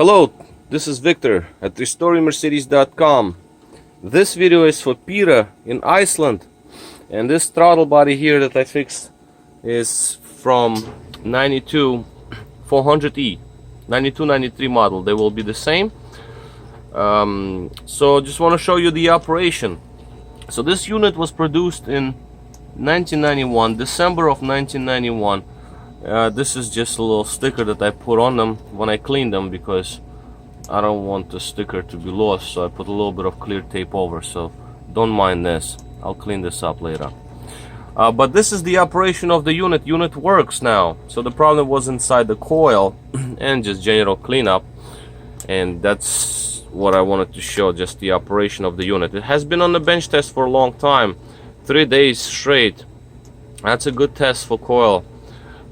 Hello, this is Victor at restoringmercedes.com. This video is for Peter in Iceland, and this throttle body here that I fixed is from 92 400E, 92-93 model. They will be the same. So just want to show you the operation. So this unit was produced in 1991, December of 1991. This is just a little sticker that I put on them when I cleaned them because I don't want the sticker to be lost, so I put a little bit of clear tape over, so don't mind this. I'll clean this up later. But this is the operation of the unit. Unit works now. So the problem was inside the coil and just general cleanup, and that's what I wanted to show, just the operation of the unit. It has been on the bench test for a long time, 3 days straight. That's a good test for coil.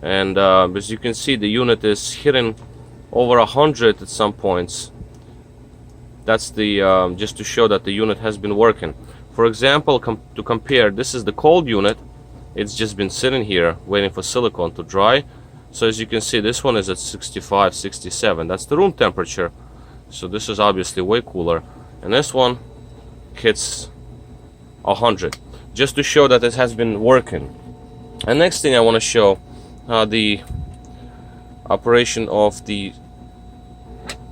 And as you can see, the unit is hitting over 100 at some points. That's the just to show that the unit has been working. For example, to compare, this is the cold unit. It's just been sitting here waiting for silicone to dry. So as you can see, this one is at 65, 67. That's the room temperature. So this is obviously way cooler. And this one hits 100, just to show that it has been working. And next thing I want to show, the operation of the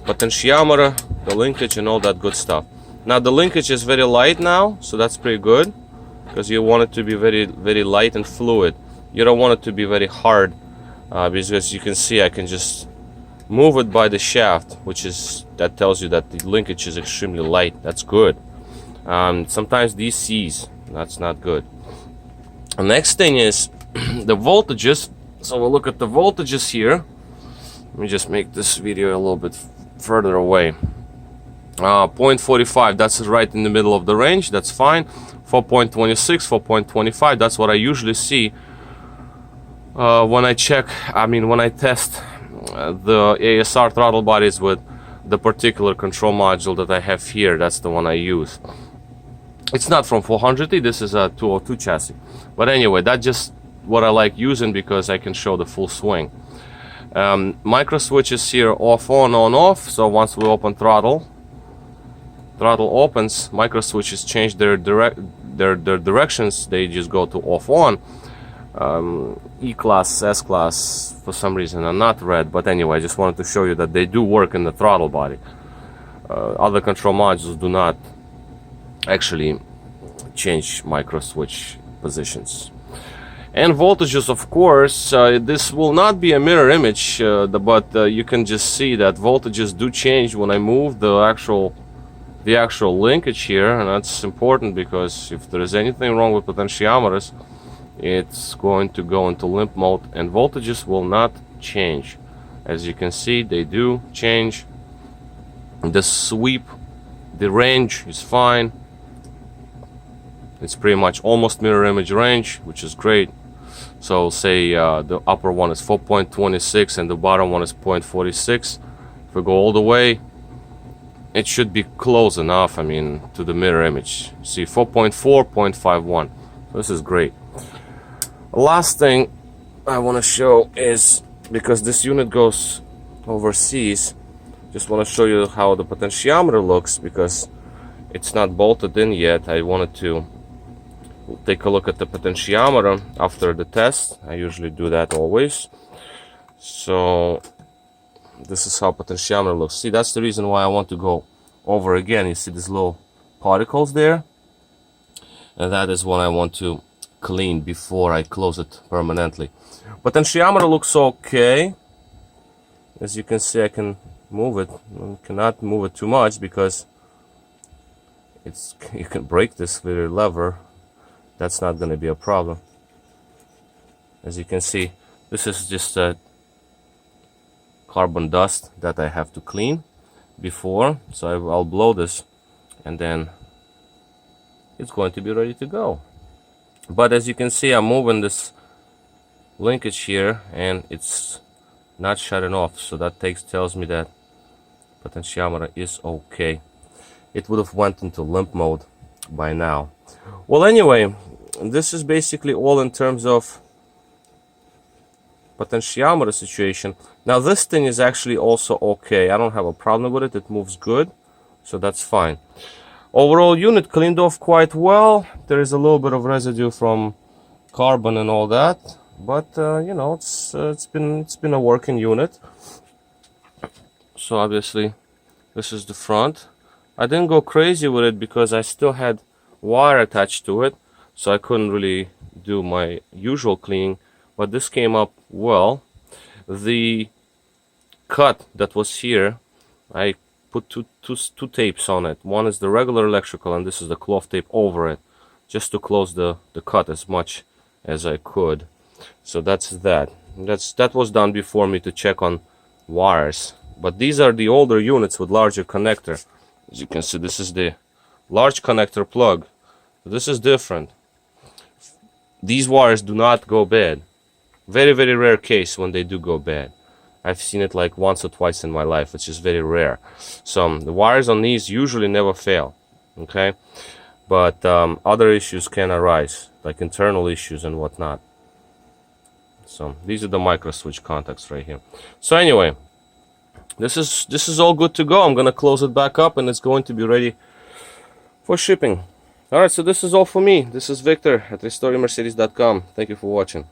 potentiometer, the linkage, and all that good stuff. Now the linkage is very light now, so that's pretty good, because you want it to be very light and fluid. You don't want it to be very hard, because as you can see, I can just move it by the shaft, that tells you that the linkage is extremely light. That's good. Sometimes these seize, that's not good. The next thing is the voltages. So we'll look at the voltages here. Let me just make this video a little bit further away. 0.45, that's right in the middle of the range. That's fine. 4.26, 4.25, that's what I usually see when I test the ASR throttle bodies with the particular control module that I have here. That's the one I use. It's not from 400E, this is a 202 chassis. But anyway, that's just what I like using because I can show the full swing. Micro switches here, off, on, off. So once we open throttle opens, micro switches change their directions. They just go to off, on. E class, S class, for some reason are not red, but anyway, I just wanted to show you that they do work in the throttle body. Other control modules do not actually change micro switch positions. And voltages, of course, this will not be a mirror image, but you can just see that voltages do change when I move the actual linkage here, and that's important because if there is anything wrong with potentiometers, it's going to go into limp mode, and voltages will not change. As you can see, they do change. The sweep, the range is fine. It's pretty much almost mirror image range, which is great. So say the upper one is 4.26 and the bottom one is 0.46. If we go all the way, it should be close enough, to the mirror image. See, 4.4, 0.51. So this is great. Last thing I want to show is, because this unit goes overseas, just want to show you how the potentiometer looks, because it's not bolted in yet. I wanted to take a look at the potentiometer after the test. I usually do that always. So this is how potentiometer looks. See, that's the reason why I want to go over again. You see these little particles there, and that is what I want to clean before I close it permanently. Potentiometer looks okay. As you can see, I can move it. I cannot move it too much because you can break this little lever. That's not going to be a problem. As you can see, this is just a carbon dust that I have to clean before. So I'll blow this and then it's going to be ready to go. But as you can see, I'm moving this linkage here and it's not shutting off. So that tells me that potentiometer is okay. It would have went into limp mode by now. Well, anyway, this is basically all in terms of potentiometer situation. Now this thing is actually also okay. I don't have a problem with it. It moves good, so that's fine. Overall unit cleaned off quite well. There is a little bit of residue from carbon and all that, but you know, it's been a working unit. So obviously this is the front. I didn't go crazy with it because I still had wire attached to it, so I couldn't really do my usual cleaning, but this came up well. The cut that was here, I put two tapes on it. One is the regular electrical and this is the cloth tape over it, just to close the cut as much as I could. So that was done before me to check on wires. But these are the older units with larger connector. As you can see, this is the large connector plug. This is different. These wires do not go bad. Very, very rare case when they do go bad. I've seen it like once or twice in my life, which is very rare. So the wires on these usually never fail, okay? But other issues can arise, like internal issues and whatnot. So these are the micro switch contacts right here. So anyway, this is all good to go. I'm gonna close it back up and it's going to be ready for shipping. Alright, so this is all for me. This is Victor at restoringmercedes.com. Thank you for watching.